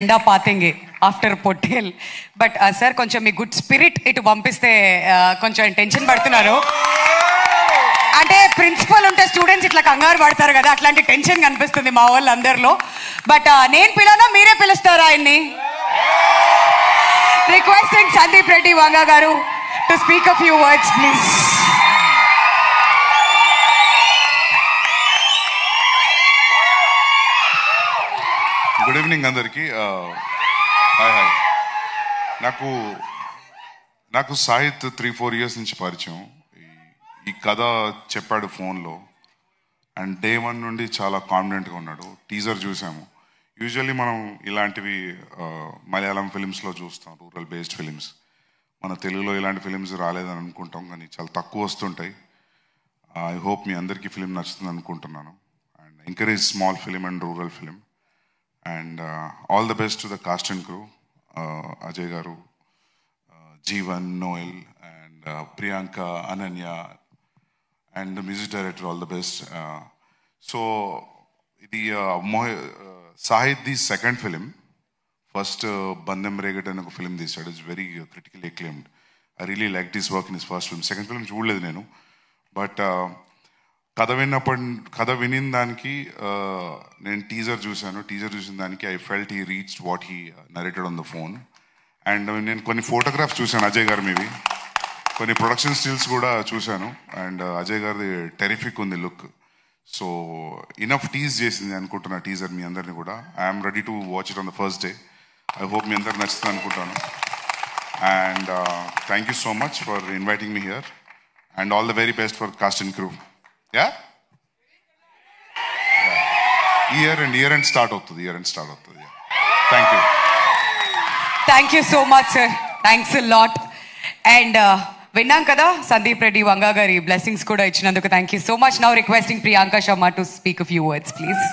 ఎండా పాతింగి after Pottel. But sir కొంచెం మీ good spirit ఇటు పంపిస్తే కొంచెం టెన్షన్ పడుతున్నారు. అంటే ప్రిన్సిపల్ ఉంటే స్టూడెంట్స్ ఇట్లా కంగారు పడతారు కదా, అట్లాంటి టెన్షన్ కనిపిస్తుంది మా వాళ్ళందరిలో. బట్ నేను పిలవనా మీరే పిలుస్తారా ఆయన్ని? రిక్వెస్టింగ్ సందీప్ రెడ్డి వంగ గారు to speak a few words please. Good evening అందరికీ. Hi hi. నాకు సాహిత్ 3-4 years నుంచి పరిచయం. ఈ కథ చెప్పాడు ఫోన్లో అండ్ డే 1 నుండి చాలా కాన్ఫిడెంట్గా ఉన్నాడు. టీజర్ చూసాము. యూజువల్లీ మనం ఇలాంటివి మలయాళం ఫిలిమ్స్లో చూస్తాం, రూరల్ బేస్డ్ ఫిలిమ్స్. మన తెలుగులో ఇలాంటి ఫిలిమ్స్ రాలేదని అనుకుంటాం, కానీ చాలా తక్కువ వస్తుంటాయి. ఐ హోప్ మీ అందరికీ ఫిలిం నచ్చుతుంది అనుకుంటున్నాను. And encourage small film and rural film. And all the best to the cast and crew, Ajay Garu, Jeevan, Noel, and Priyanka, Ananya, and the music director, all the best. So, Sahid, the second film, first Bandham Regat and a film this year is very critically acclaimed. I really liked his work in his first film. Second film, చూడలేదు నేను. But కథ వినిన దానికి నేను teaser చూశాను. Teaser చూసిన దానికి I felt he reached what he narrated on the phone. And నేను కొన్ని ఫోటోగ్రాఫ్స్ చూశాను అజయ్ గారు మీవి, కొన్ని ప్రొడక్షన్ స్టిల్స్ కూడా చూశాను. అండ్ అజయ్ గారిది టెరిఫిక్ ఉంది లుక్. సో ఇనఫ్ టీజ్ చేసింది అనుకుంటున్నా టీజర్ మీ అందరిని కూడా. I'm ready to watch it on the first day. I hope మీ అందరికి నచ్చుతుంది అనుకుంటాను. And thank you so much for inviting me here and all the very best for cast and crew. Yeah? Year end start అవుతుంది. Thank you so much sir. Thanks a lot. And విన్నాం కదా సందీప్ రెడ్డి వంగ గారి blessings కూడా ఇచ్చినందుకు thank you so much. Now requesting Priyanka Sharma to speak a few words please.